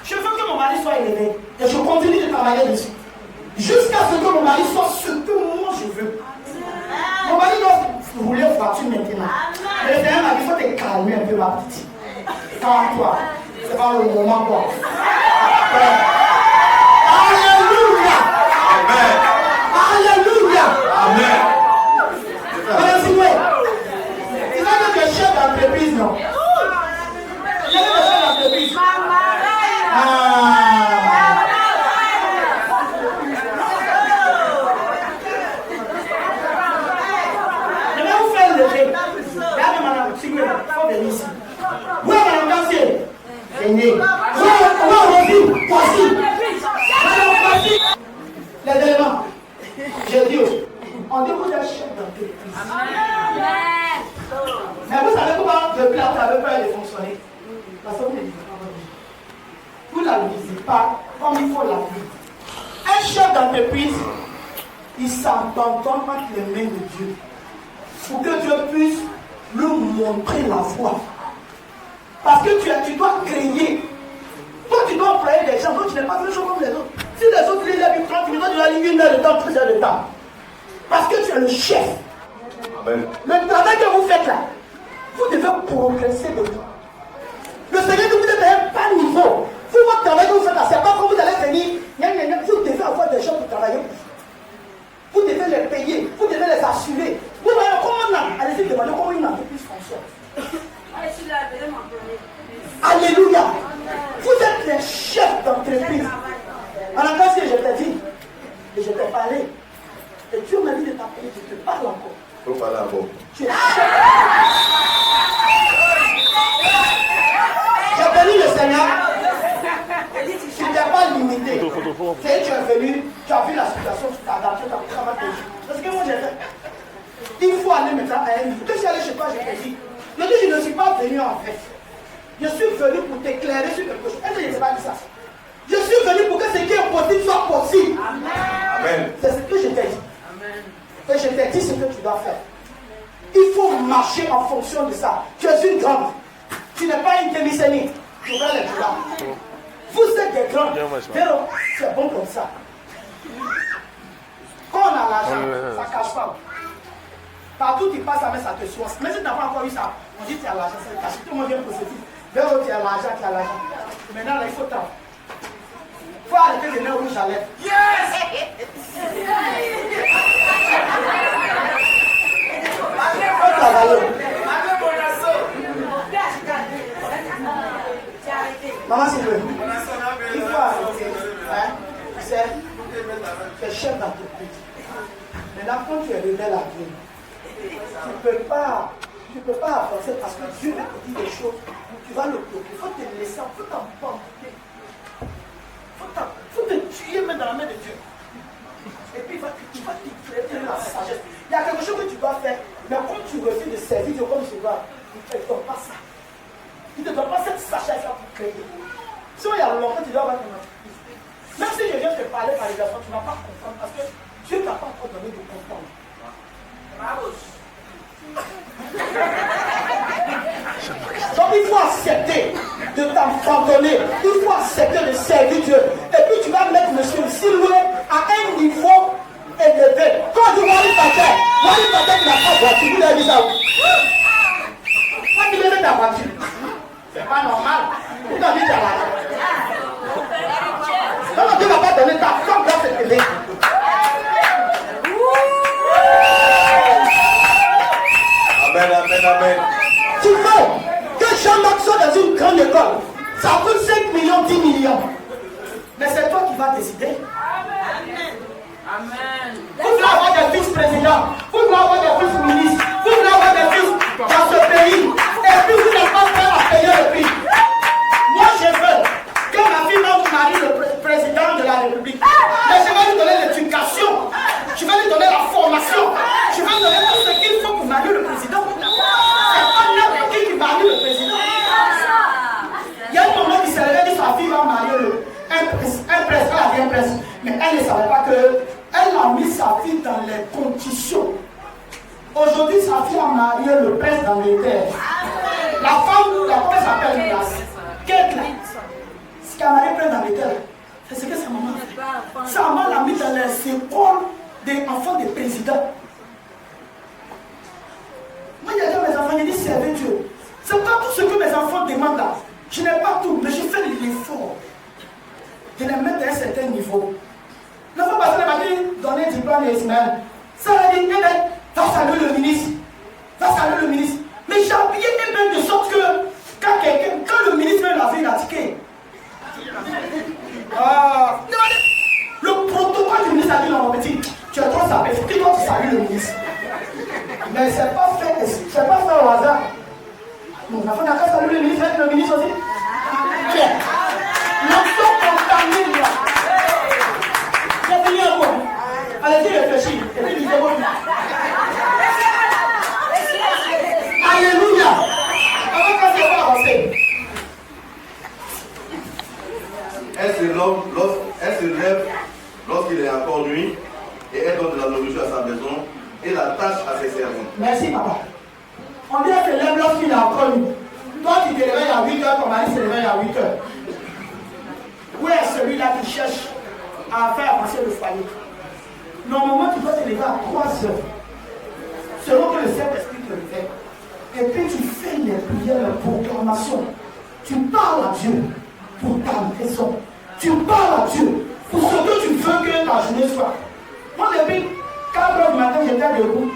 Je veux que mon mari soit élevé. Et je continue de travailler dessus. Jusqu'à ce que mon mari soit ce que moi je veux. Mon mari doit rouler voiture maintenant. Mais c'est un mari, il faut te calmer un peu ma petite. Calme-toi. C'est pas le moment quoi. Alléluia. Amen. Alléluia. Amen. Merci, oui. Il y a des chefs d'entreprise, non? Il y a des chefs d'entreprise. Je vais vous faire lever. Regardez, madame, si vous venez ici. Oui, madame Gassier. Venez. Oui, voici. Madame Gassier. Les éléments. Je dis, on dit vous êtes chef d'entreprise. Mais vous savez comment le plan avait peur de fonctionner. Parce que vous ne lisez pas votre vie. Vous ne la lisez pas comme il faut la lire. Un chef d'entreprise, il s'abandonne entre les mains de Dieu. Pour que Dieu puisse lui montrer la voie. Parce que tu dois créer. Toi, tu dois employer des gens. Toi, tu n'es pas fait comme les autres. Si les autres lisent 30 minutes, tu dois lire 1 heure de temps, 3 heures de temps. Parce que tu es le chef. Amen. Le travail que vous faites là, vous devez progresser dedans. Le Seigneur que vous êtes à un pas niveau. Vous, votre travail que vous faites là, c'est pas comme vous allez venir. Vous devez avoir des gens pour travailler pour vous. Vous devez les payer, vous devez les assurer. Vous voyez comment là, allez-y demander comment une entreprise fonctionne. Alléluia. Vous êtes les chefs d'entreprise. En encore si je t'ai dit, et je t'ai parlé, et Dieu m'a dit de t'appeler, je te parle encore. Il faut parler encore. Tu es chef. J'ai béni le Seigneur. Tu n'es pas limité. C'est tu es venu, tu as vu la situation, tu t'es adapté, tu as travaillé. Parce que moi j'ai fait. Il faut aller maintenant à un niveau. Que je suis allé chez toi, je t'ai dit. Je dis, je ne suis pas venu en fait. Je suis venu pour t'éclairer sur quelque chose. Est-ce que je ne sais pas dit ça? Je suis venu pour que ce qui est impossible soit possible. Amen. C'est ce que je t'ai dit. Et je t'ai dit ce que tu dois faire. Il faut marcher en fonction de ça. Tu es une grande. Tu n'es pas une demi-sénie. Tu vas les là. Vous êtes des grands. C'est bon comme ça. Quand on a l'argent, ça ne cache pas. Partout tu passes, ça te soigne. Mais si tu n'as pas encore eu ça, on dit que tu as l'argent, ça cache. Tout le monde vient positif. Vers où tu as l'argent, tu as l'argent. Maintenant, là, il faut temps. Il faut arrêter de mettre rouge à lèvres. Yes! Maman, s'il veut. Il faut arrêter. Hein? Tu sais, tu es chef d'entreprise. Maintenant, quand tu es rebelle à Dieu, tu ne peux pas avancer parce que Dieu va te dire des choses. Tu vas le bloquer. Il faut te laisser, il faut t'emporter. Il faut te tuer même dans la main de Dieu. Et puis il va te la sagesse. Il y a quelque chose que tu dois faire, mais quand tu refuses de servir Dieu comme tu dois, il ne te donne pas ça. Il ne te donne pas cette sagesse-là pour créer. Sinon, il y a longtemps, tu dois avoir ton entreprise. Même si je viens te parler par les garçons, tu ne vas pas comprendre parce que Dieu ne t'a pas encore donné de comprendre. Bravo. Donc il faut accepter de t'abandonner, il faut accepter de servir Dieu. Et puis tu vas mettre monsieur Silhoué à un niveau élevé. Quand tu vois une paquet qui n'a pas de voiture, vous l'avez dit ça où? Quand tu mets ta voiture, c'est pas normal. Vous t'as dit ça là. Non, Dieu ne va pas donner ta femme dans cette télé. Amen, amen, amen. Tu veux que Jean-Marc soit dans une grande école. Ça coûte 5 millions, 10 millions. République. Mais je vais lui donner l'éducation. Je vais lui donner la formation. Je vais lui donner tout ce qu'il faut pour marier le président. C'est pas n'importe qui marie le président. Il y a un moment qui s'est levé dit sa fille va marier un prince, elle a dit un prince. Mais elle ne savait pas qu'elle a mis sa fille dans les conditions. Aujourd'hui, sa fille a marié le prince d'Angleterre. La femme, comment s'appelle Kate là. Ce qui a marié le prince d'Angleterre, c'est ce que sa maman a fait. Sa maman l'a mis dans les écoles des enfants des présidents. Moi, il y a dit à mes enfants, il dit servez Dieu. C'est pas tout ce que mes enfants demandent là. Je n'ai pas tout, mais je fais l'effort de les mettre à un certain niveau. L'enfant passé m'a dit donner du diplôme d'Ismaël. Ça a dit, eh bien, va saluer le ministre. Va saluer le ministre. Mais j'ai appuyé de sorte que quand le ministre l'a vu, il a tiqué. Le protocole du ministre a dit non, mon petit, tu es trop sapé, il faut que tu salues le ministre. Mais c'est pas fait au hasard. Mon enfant n'a qu'à saluer le ministre aussi. Tiens, l'enfant contamine là. J'ai fini un mot. Allez-y réfléchir. Et puis lisez votre vie. Alléluia. Avant qu'on se voit avancer. Elle se lève lorsqu'il est encore nuit et elle donne de la nourriture à sa maison et la tâche à ses servantes. Merci papa. On dit qu'elle se lève lorsqu'il est encore nuit. Toi tu te réveilles à 8h, ton mari se réveille à 8h. Où est celui-là qui cherche à faire avancer le foyer? Normalement tu dois te lever à 3h. Selon que le Saint-Esprit te réveille. Et puis tu fais les prières, les proclamations. Tu parles à Dieu pour ta maison. Tu parles à Dieu pour ce que tu veux que ta journée soit. Moi, depuis 4h du matin, j'étais debout.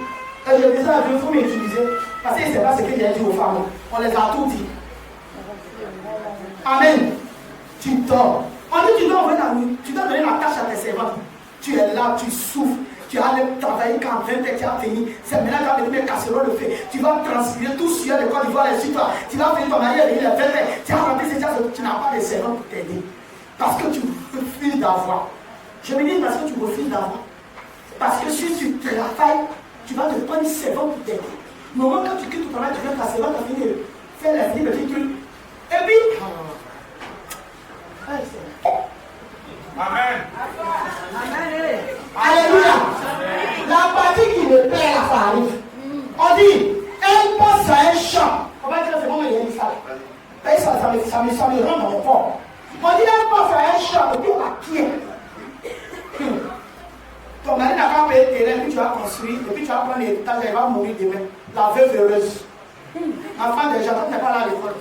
Et je disais à Dieu, il faut m'utiliser. Parce qu'il ne sait pas ce qu'il a dit aux femmes. On les a tout dit. Amen. Tu dors. On dit tu dois envoyer la nuit. Tu dois donner la tâche à tes servantes. Tu es là, tu souffres. Tu as travaillé quand 20h, tu as fini. C'est maintenant que tu as donné mes casseroles le fait. Tu vas transpirer tout sur le Côte d'Ivoire et sur toi. Tu vas finir ton mari, il est 20h. Tu as rentré, tu n'as pas de servant pour t'aider. Parce que tu refuses d'avoir. Je me dis parce que tu refuses d'avoir. Parce que si tu travailles, tu vas te prendre une servante pour t'aider. Au moment quand tu quittes ton travail, tu viens ta servante, tu vas finir de faire les petits trucs. Et puis. Amen. Alléluia. La partie qui me plaît, la farine. On dit, elle passe à un champ. On va dire, c'est bon, il y a une salle. Et ça me rend dans mon corps. On dit, elle passe à un champ, et puis on la quitte. Ton mari n'a pas payé le terrain, puis tu vas construire, et puis tu vas prendre l'héritage, elle va mourir demain. La veuve heureuse. Enfant des gens, tu n'es pas là à l'école.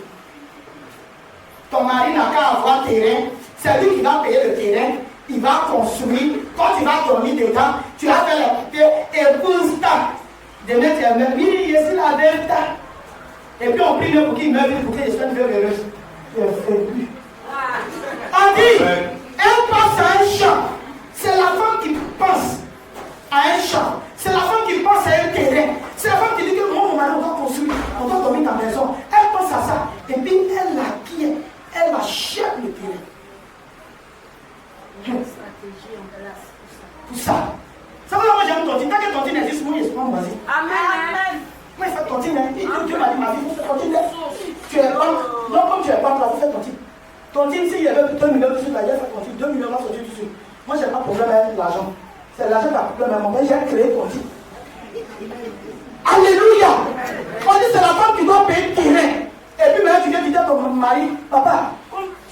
Ton mari n'a qu'à avoir le terrain. C'est lui qui va payer le terrain, il va construire. Quand tu vas dormir dedans, tu vas faire les papiers, épouse ta. Demain, tu es même, oui, je suis la veuve ta. Et puis on prie pour qu'il meure, pour qu'il soit une veuve heureuse. Je ne fais plus. On dit, elle passe à un champ. C'est la femme qui pense à un champ. C'est la femme qui pense à un terrain. C'est la femme qui dit que mon mari, on doit construire, on doit dormir dans la maison. Elle pense à ça. Et puis elle l'acquiert. Elle va chercher le terrain. Stratégie en place Tout ça. Ça va, moi j'aime tontine. Tant que tontine existe, moi je suis pas mon voisin. Amen. Moi je fais tontine. Dieu m'a dit ma vie, il faut faire tontine. Tu es pas. Non, comme tu es pas, il faut faire tontine. Tontine, s'il y avait 2 millions dessus, là, il a fait tontine. 2 millions va sortir dessus. Moi j'ai pas de problème avec l'argent. C'est l'argent qui a problème avec mon père. J'ai créé tontine. Alléluia. On dit c'est la femme qui doit payer le terrain. Et puis maintenant tu viens dire à ton mari, papa,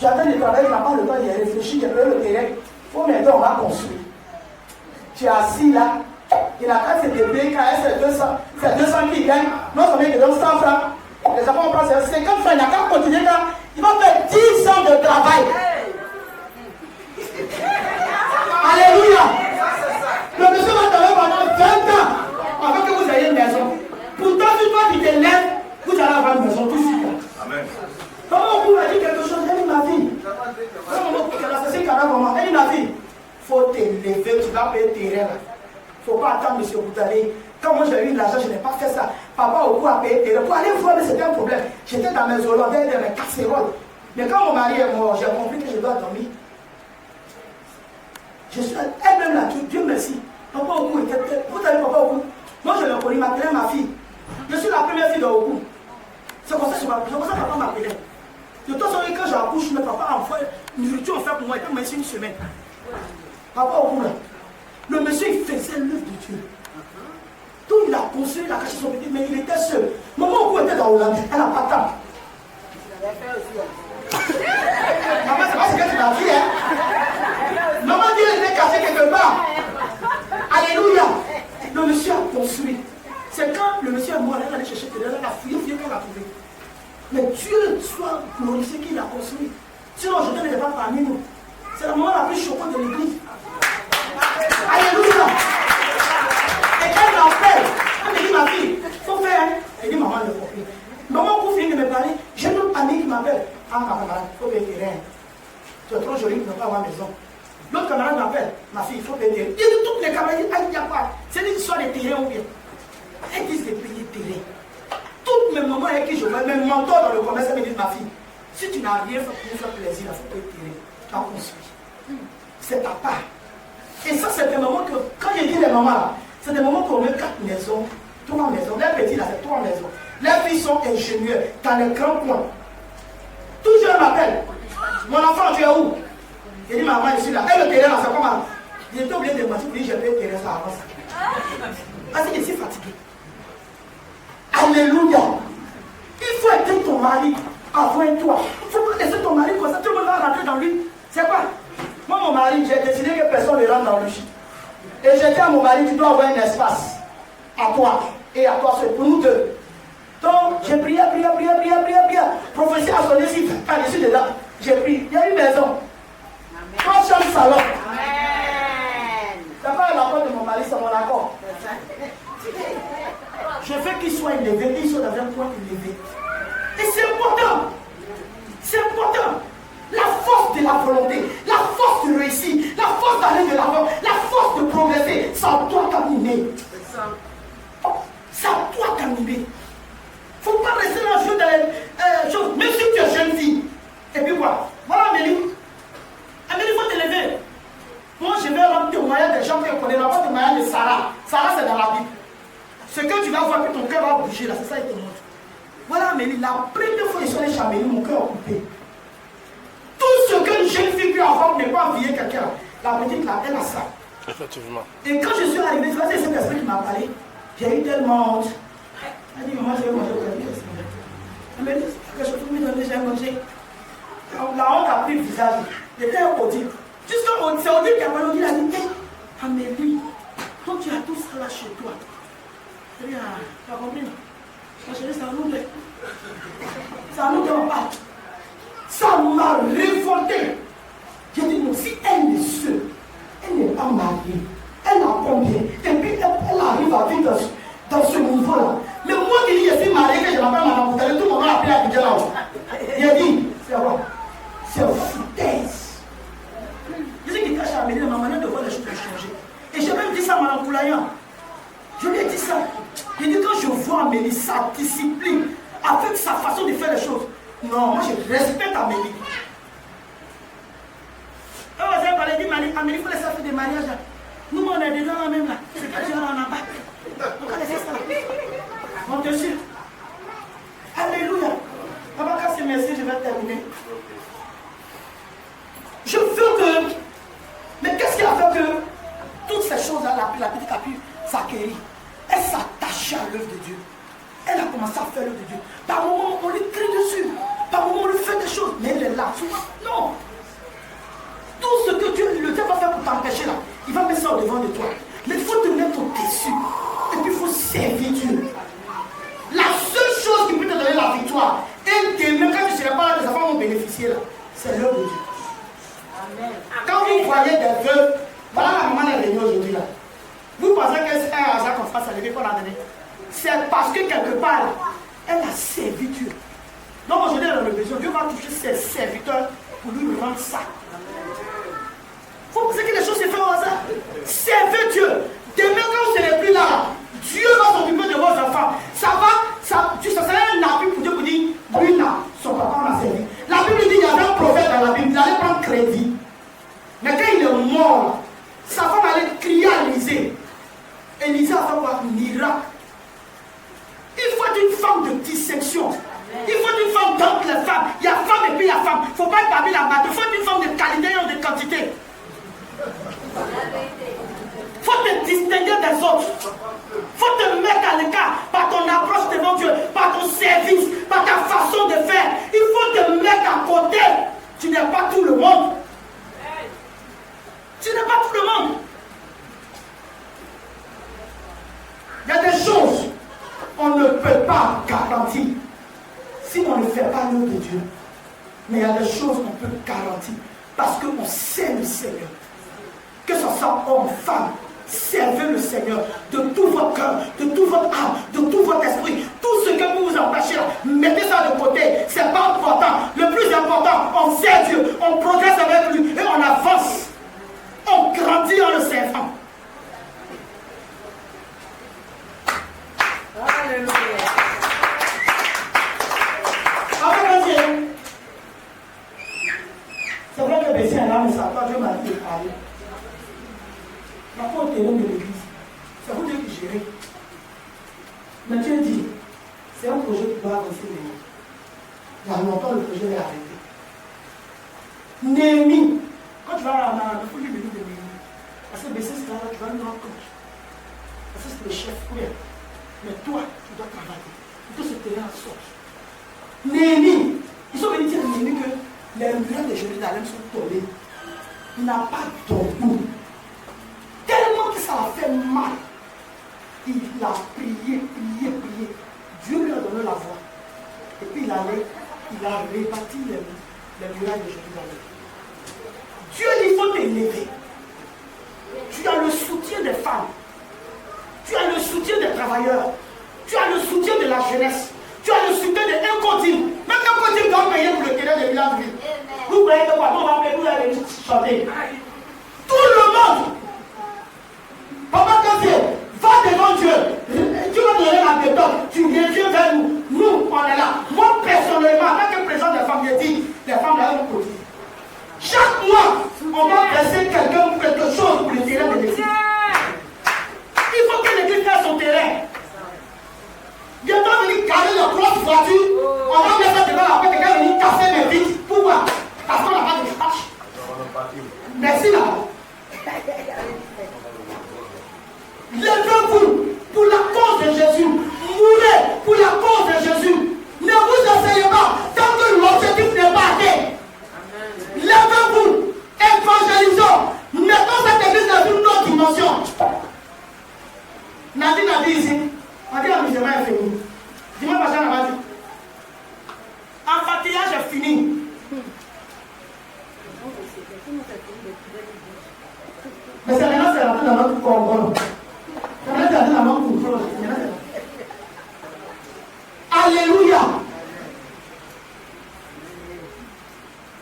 j'attends le travail, il n'a pas le temps d'y réfléchir, j'ai payé le terrain. Il faut m'aider, on va construire. Tu es assis là, il n'a qu'à se débrouiller quand c'est 200 qui gagne. Non seulement il te donne 100 francs, les enfants vont prendre 50 francs, il n'a qu'à continuer quand il va faire 10 ans de travail. Alléluia. Le monsieur va travailler pendant 20 ans avant que vous ayez une maison. Pourtant, si toi tu te lèves, vous allez avoir une maison tout de suite. Amen. Comment on m'a dit quelque chose? Elle dit ma vie. Elle dit ma vie. Il faut te lever, tu vas payer tes rêves. Il ne faut pas attendre M. Boutali. Quand moi j'ai eu l'argent, je n'ai pas fait ça. Papa au coup a payé tes rêves. Pour aller voir, c'était un problème. J'étais dans mes hollandais, dans mes casseroles. Mais quand mon mari est mort, j'ai compris que je dois dormir. Je suis elle-même là, Dieu merci. Papa Oku était. Vous savez Papa Oku? Moi je l'ai connu, m'appelait ma fille. Je suis la première fille de Oku. C'est comme ça que papa m'appelait. De toute façon, quand j'accouche, mes papas envoient une nourriture en fait pour moi, il m'a laissé une semaine. Papa Oku là, le monsieur il faisait l'œuvre de Dieu. Tout il a construit, il a caché son petit, mais il était seul. Maman Oku était dans Hollande, elle n'a pas de temps. Maman, c'est pas ce que tu m'as dit, hein. Maman dit qu'elle était cachée quelque part. Alléluia. Le monsieur a construit. C'est quand le monsieur est mort, elle allait chercher terrain, elle a fouillé, qu'elle a trouvé. Mais Dieu soit glorifié qu'il a construit. Sinon, je ne l'ai pas parmi nous. C'est la maman la plus choquante de l'église. Alléluia. Et quand elle m'appelle, elle me dit, ma fille, il faut faire. Elle dit, maman, le copier. Maman, vous finissez de me parler, j'ai une autre amie qui m'appelle. Ah, ma camarade, il faut payer terrain. Tu es trop jolie pour ne pas avoir maison. L'autre camarade m'appelle, ma fille, il faut payer terrain. Il dit, toutes les camarades, il n'y a pas. C'est une histoire de terrain ou bien. Elles disent de payer terrain. Toutes mes mamans avec qui je vois, mes mentors dans le commerce, elles me disent, ma fille, si tu n'as rien fait pour nous faire plaisir, il faut payer terrain. Tu as construit. C'est ta part. Et ça, c'est des moments que, quand je dis les mamans là, c'est des moments qu'on met 4 maisons, 3 maisons. Les petits là, c'est 3 maisons. Les filles sont ingénieurs dans les grands coins. Toujours elle m'appelle. Mon enfant, tu es où? Je dis, maman, je suis là. Et le terrain là, c'est comment? J'étais obligé de mentir pour dire, j'ai payé le terrain, ça avance. Parce que je suis fatigué. Alléluia. Il faut aider ton mari avant toi. Il ne faut pas laisser ton mari comme ça, tout le monde va rentrer dans lui. C'est quoi? Moi, mon mari, j'ai décidé que personne ne rentre dans lui. Et j'ai dit à mon mari, tu dois avoir un espace à toi et à toi seul, pour nous deux. Donc, j'ai prié. Prophétie a sonné ici, je suis dedans. J'ai prié. Il y a une maison. 3 chambres salon. C'est pas l'accord de mon mari, c'est mon accord. Je veux qu'il soit élevé, qu'il soit dans un point élevé. Et c'est important. C'est important. La force de la volonté, la force de réussir, la force d'aller de l'avant, la force de progresser, ça doit t'animer. Ça doit t'animer. Il ne faut pas rester dans le jeu des choses. Même si tu es jeune fille. Et puis quoi? Voilà Amélie. Amélie, il faut te lever. Moi, je vais rendre témoignage des gens qui connaissent. La voix témoignage de Sarah. Sarah, c'est dans la Bible. Ce que tu vas voir, que ton cœur va bouger là, c'est ça, il te montre. Voilà Amélie, la première fois que je suis allé chez Amélie, mon cœur a coupé. Tout ce qu'une jeune fille peut avoir n'est pas envier quelqu'un. La petite là, elle a ça. Effectivement. Et quand je suis arrivé, tu vois, c'est cet esprit qui m'a parlé. J'ai eu tellement honte. Elle dit, maman, je vais manger au cabinet. Elle m'a dit, quelque chose pour me donner, j'ai mangé. La honte a pris le visage. J'étais audit. Jusqu'à c'est Odile qui a parlé, il a dit, Amélie, toi tu as tout ça là chez toi. Je dis, ah, tu as compris? Ma chérie, c'est un nous deux. C'est un nous deux en bas. Ça m'a révolté. J'ai dit, non, si elle est seule, elle n'est pas mariée, elle a combien? Et puis elle arrive à vivre dans ce niveau-là. Mais moi qui dis, je suis mariée, que je m'appelle Madame Boutale, tout le monde a appelé à Bidja là-haut. Il a dit, c'est quoi? C'est une foutaise. Je dis qu'il cache à Amélie, ma manière de voir les choses ont changé. Et j'ai même dit ça à Mme Koulayan. Je lui ai dit ça. J'ai dit, quand je vois Amélie, sa discipline, avec sa façon de faire les choses, non, moi je respecte Amélie. Oh, vous avez parlé de Amélie, il faut laisser faire des mariages. Nous, on est dedans là même là. C'est pas déjà là, on n'a pas. On va laisser ça là. On te suit. Alléluia. Papa, quand c'est merci, je vais terminer. Je veux que. Mais qu'est-ce qui a fait que toutes ces choses-là, la petite a pu s'acquérir? Elle s'attachait à l'œuvre de Dieu. Elle a commencé à faire l'œuvre de Dieu. Par moments, on lui crie dessus. Par moments, on lui fait des choses. Mais elle est là. Non. Tout ce que le Dieu va faire pour t'empêcher là, il va mettre ça au devant de toi. Mais il faut te mettre au-dessus. Et puis il faut servir Dieu. La seule chose qui peut te donner la victoire, et même quand tu ne seras pas là, les enfants vont bénéficier là, c'est l'œuvre de Dieu. Amen. Quand vous voyez des veuves, voilà la maman est réunie aujourd'hui là. Vous pensez que c'est un hasard qu'on fasse à l'évêque qu'on a donné? C'est parce que quelque part, elle a servi Dieu. Donc aujourd'hui, dans le besoin, Dieu va toucher ses serviteurs pour lui rendre ça. Il faut penser que les choses se font au hasard. Servez Dieu. Demain, quand vous ne serez plus là, Dieu va s'occuper de vos enfants. Ça serait un appui pour Dieu pour dire, lui là, son papa m'a servi. La Bible dit, il y avait un prophète dans la Bible, il allait prendre crédit. Mais quand il est mort, Élisée. Élisée a fait quoi? Miracle. Il faut être une femme de dissection. Il faut être une femme d'entre les femmes. Il y a femme et puis il y a femme. Il ne faut pas être parmi la batte. Il faut être une femme de qualité et de quantité. Il faut te distinguer des autres. Il faut te mettre à l'écart par ton approche devant Dieu, par ton service, par ta façon de faire. Il faut te mettre à côté. Tu n'es pas tout le monde. Tu n'es pas tout le monde. Il y a des choses on ne peut pas garantir si on ne fait pas l'œuvre de Dieu. Mais il y a des choses qu'on peut garantir parce qu'on sait le Seigneur. Que ce soit homme, femme, servez le Seigneur de tout votre cœur, de tout votre âme, de tout votre esprit. Tout ce que vous vous empêchez là, mettez ça de côté. Ce n'est pas important. Le plus important, on sert Dieu, on progresse avec lui et on avance. On grandit en le servant. Alléluia. C'est vrai que Bessie est là, mais ça n'a pas Dieu m'a dit de parler. Il n'y a pas au terrain de l'église. C'est vous Dieu qui gérez. Mais Dieu dit, c'est un projet qui doit avancer maintenant. Il y a longtemps, le projet est arrêté. Néhémie, quand tu vas à la faut lui venir de Néhémie. Parce que Bessie, c'est là, tu vas nous rendre compte. Parce que c'est le chef, oui. Mais toi, tu dois travailler. Il faut se terrain en sorte. Néhémie, ils sont venus dire à Néhémie que les murs de Jérusalem sont tombés. Il n'a pas dormi. Tellement que ça a fait mal. Il a prié. Dieu lui a donné la voix. Et puis il a rebâti les murailles de Jérusalem. Dieu dit, il faut t'élever. Tu as le soutien des femmes. Tu as le soutien des travailleurs. Tu as le soutien de la jeunesse. Tu as le soutien de Incontine. Même Incontine doit payer pour le terrain de village. Vous voyez que quoi? On va payer, vous allez chanter. Tout le monde. Papa Kassé, va devant Dieu. Dieu va donner la méthode. Tu reviens vers nous. Nous, on est là. Moi, personnellement, avec le président des femmes, j'ai dit, les femmes là, vont produire. Chaque mois, on va verser quelqu'un pour quelque chose pour le terrain de l'église. Il faut que l'église fasse son terrain. Bientôt, on va venir garer le grosse voiture. On va mettre ça devant la porte. Quelqu'un va venir casser mes vitres. Pourquoi? Parce qu'on n'a pas de dispatch. Merci là. Levez-vous pour la cause de Jésus. Mourez pour la cause de Jésus. Ne vous asseyez pas tant que l'objectif n'est pas atteint. Levez-vous. Évangélisons. Mettons cette église dans une autre dimension. Nadine a dit ici, on dit l'amusement est fini. Dis-moi pas ça, on va dire. Enfatillage est fini. Mais c'est maintenant c'est rentré dans notre corps. C'est rentré dans notre contrôle. Alléluia.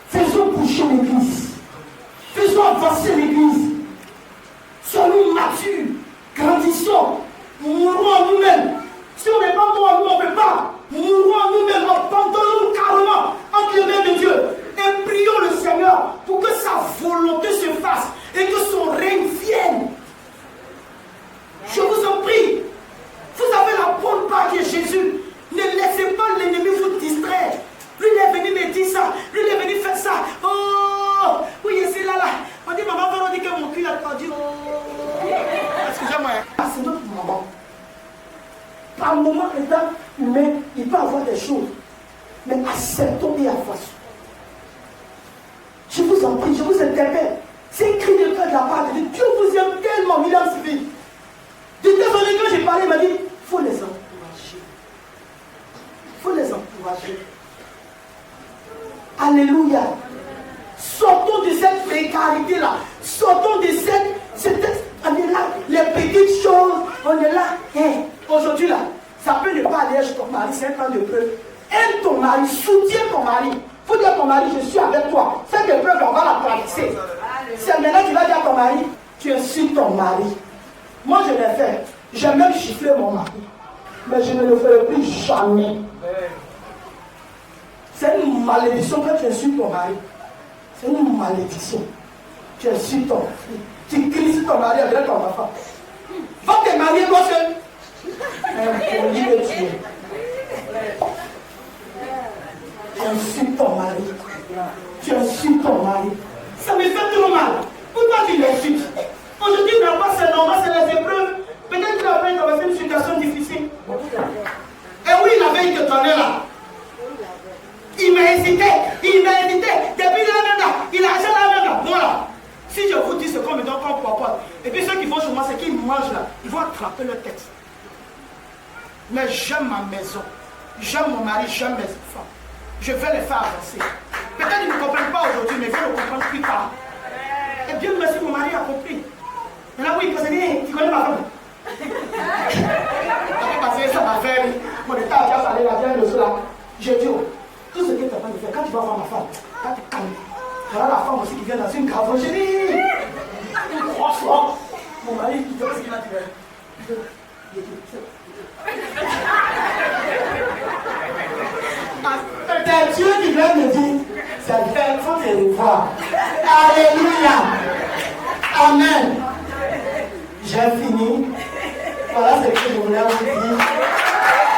Faisons bouger l'église. Faisons avancer l'église. Soyons matures. Grandissons. Mourons en nous-mêmes. Si on n'est pas mort en nous, on ne peut pas. Mourons en nous-mêmes. Abandonnons-nous carrément entre les mains de Dieu. Et prions le Seigneur pour que sa volonté se fasse et que son règne vienne. Je vous en prie. Vous avez la bonne part qui est Jésus. Ne laissez pas l'ennemi vous distraire. Lui, il est venu me dire ça. Lui, il est venu faire ça. Oh, oui, c'est là. On dit, maman, on dit que mon cul a tendu. Oh, excusez-moi. C'est notre maman. Par moment, l'état humain, il peut avoir des choses. Mais acceptons et avançons. Je vous en prie, je vous interpelle. C'est écrit de cœur de la part de Dieu. Dieu vous aime tellement, il a suivi. De désolé, quand j'ai parlé, il m'a dit, il faut les encourager. Il faut les encourager. Alléluia. Sortons de cette précarité-là. Sortons de on est là, les petites choses, on est là. Hey, aujourd'hui là, ça peut ne pas aller chez ton mari, c'est un temps de preuve. Aime ton mari, soutiens ton mari. Il faut dire à ton mari, je suis avec toi. Cette épreuve, on va la traverser. C'est maintenant que tu vas dire à ton mari, tu insultes ton mari. Moi, je l'ai fait. J'ai même chifflé mon mari. Mais je ne le ferai plus jamais. C'est une malédiction quand tu insultes ton mari. C'est une malédiction. Tu insultes ton mari. Tu cries sur ton mari avec ton enfant. Va te marier toi seul. Impoli de Dieu. Tu insultes ton mari. Tu insultes ton mari. Ça me fait trop mal. Pourquoi tu l'insultes? Aujourd'hui, il n'a pas, c'est normal, c'est les épreuves. Peut-être qu'il a fait traverser une situation difficile. Et oui, il avait été donné là. Il m'a hésité. Depuis là, il a acheté la même là. Voilà. Si je vous dis ce qu'on me donne comme popote, et puis ceux qui vont chez moi, c'est qu'ils mangent là, ils vont attraper le texte. Mais j'aime ma maison. J'aime mon mari, j'aime mes enfants. Je vais les faire avancer. Peut-être qu'ils ne comprennent pas aujourd'hui, mais ils vont le comprendre plus tard. Et bien, merci, mon mari a compris. Maintenant, oui, parce que tu connais ma femme. Parce que ça m'a fait, mon état a déjà parlé la viande de cela. J'ai dit, tout ce que tu es en train de faire, quand tu vas voir ma femme, quand tu calmes, il y aura la femme aussi qui vient dans une cave. J'ai dit, une grosse fois, mon mari, il fait ce qu'il a dit. C'est Dieu qui vient me dire, c'est vrai, il faut te revoir. Alléluia. Amen. J'ai fini. Voilà ce que je voulais vous dire.